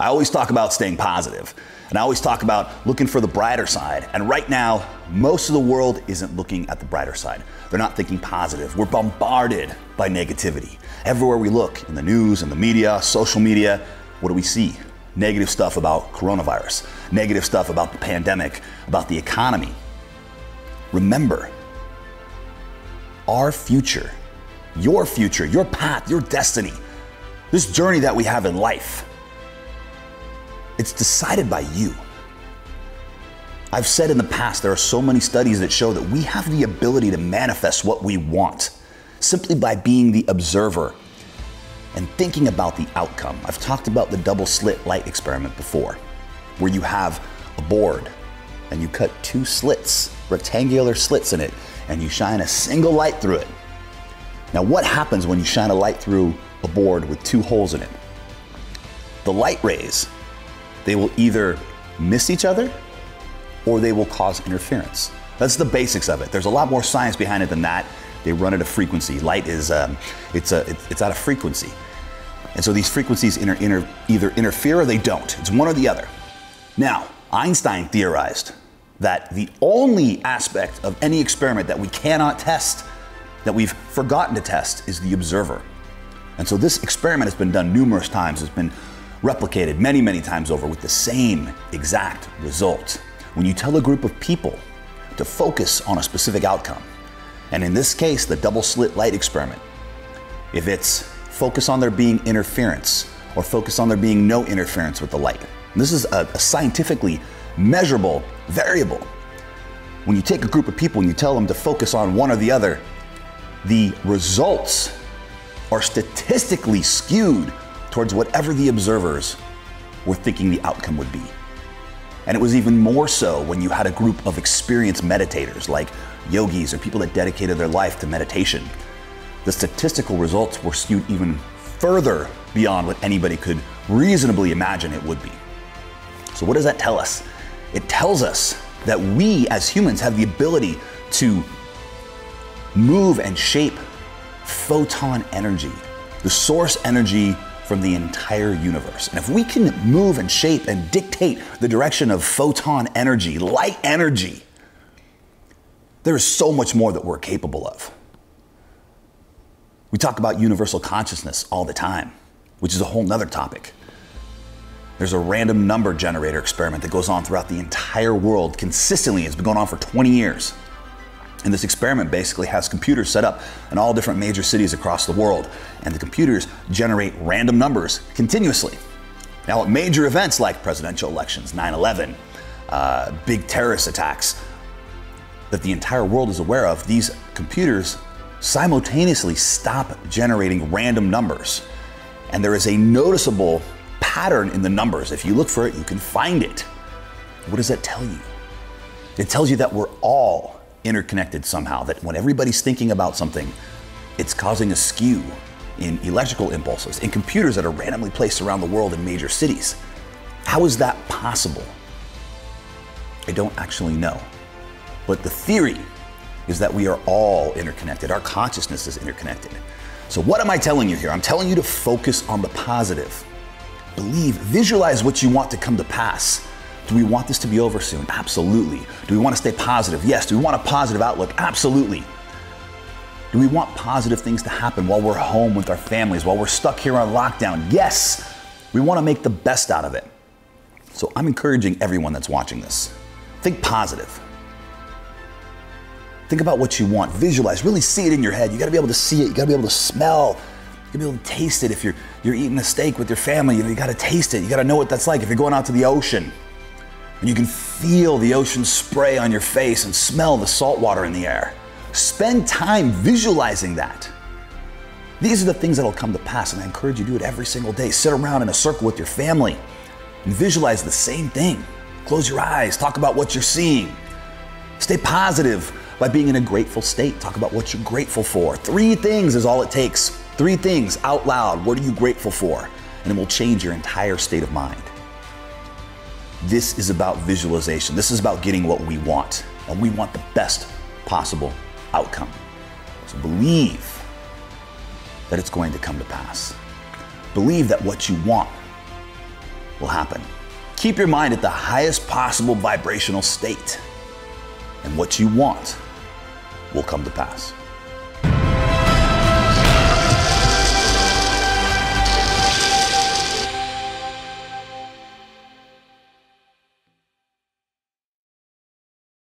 I always talk about staying positive, and I always talk about looking for the brighter side. And right now, most of the world isn't looking at the brighter side. They're not thinking positive. We're bombarded by negativity. Everywhere we look, in the news, in the media, social media, what do we see? Negative stuff about coronavirus, negative stuff about the pandemic, about the economy. Remember, our future, your path, your destiny, this journey that we have in life, it's decided by you. I've said in the past, there are so many studies that show that we have the ability to manifest what we want simply by being the observer and thinking about the outcome. I've talked about the double slit light experiment before, where you have a board and you cut two slits, rectangular slits in it, and you shine a single light through it. Now, what happens when you shine a light through a board with two holes in it? The light rays, they will either miss each other or they will cause interference. That's the basics of it. There's a lot more science behind it than that. They run at a frequency. Light is, it's at a frequency. And so these frequencies either interfere or they don't. It's one or the other. Now, Einstein theorized that the only aspect of any experiment that we cannot test, that we've forgotten to test, is the observer. And so this experiment has been done numerous times. It's been replicated many, many times over with the same exact result. When you tell a group of people to focus on a specific outcome, and in this case, the double slit light experiment, if it's focus on there being interference or focus on there being no interference with the light, and this is a scientifically measurable variable. When you take a group of people and you tell them to focus on one or the other, the results are statistically skewed towards whatever the observers were thinking the outcome would be. And it was even more so when you had a group of experienced meditators like yogis or people that dedicated their life to meditation. The statistical results were skewed even further beyond what anybody could reasonably imagine it would be. So what does that tell us? It tells us that we as humans have the ability to move and shape photon energy, the source energy from the entire universe. And if we can move and shape and dictate the direction of photon energy, light energy, there is so much more that we're capable of. We talk about universal consciousness all the time, which is a whole nother topic. There's a random number generator experiment that goes on throughout the entire world consistently. It's been going on for 20 years. And this experiment basically has computers set up in all different major cities across the world. And the computers generate random numbers continuously. Now, at major events like presidential elections, 9/11, big terrorist attacks that the entire world is aware of, these computers simultaneously stop generating random numbers. And there is a noticeable pattern in the numbers. If you look for it, you can find it. What does that tell you? It tells you that we're all interconnected somehow, that when everybody's thinking about something, it's causing a skew in electrical impulses, in computers that are randomly placed around the world in major cities. How is that possible? I don't actually know. But the theory is that we are all interconnected. Our consciousness is interconnected. So what am I telling you here? I'm telling you to focus on the positive. Believe, visualize what you want to come to pass. Do we want this to be over soon? Absolutely. Do we want to stay positive? Yes. Do we want a positive outlook? Absolutely. Do we want positive things to happen while we're home with our families, while we're stuck here on lockdown? Yes. We want to make the best out of it. So I'm encouraging everyone that's watching this. Think positive. Think about what you want. Visualize. Really see it in your head. You got to be able to see it. You got to be able to smell. You got to be able to taste it. If you're eating a steak with your family, you got to taste it. You got to know what that's like. If you're going out to the ocean, and you can feel the ocean spray on your face and smell the salt water in the air. Spend time visualizing that. These are the things that'll come to pass, and I encourage you to do it every single day. Sit around in a circle with your family and visualize the same thing. Close your eyes, talk about what you're seeing. Stay positive by being in a grateful state. Talk about what you're grateful for. 3 things is all it takes. 3 things out loud. What are you grateful for? And it will change your entire state of mind. This is about visualization. This is about getting what we want. And we want the best possible outcome. So believe that it's going to come to pass. Believe that what you want will happen. Keep your mind at the highest possible vibrational state, and what you want will come to pass.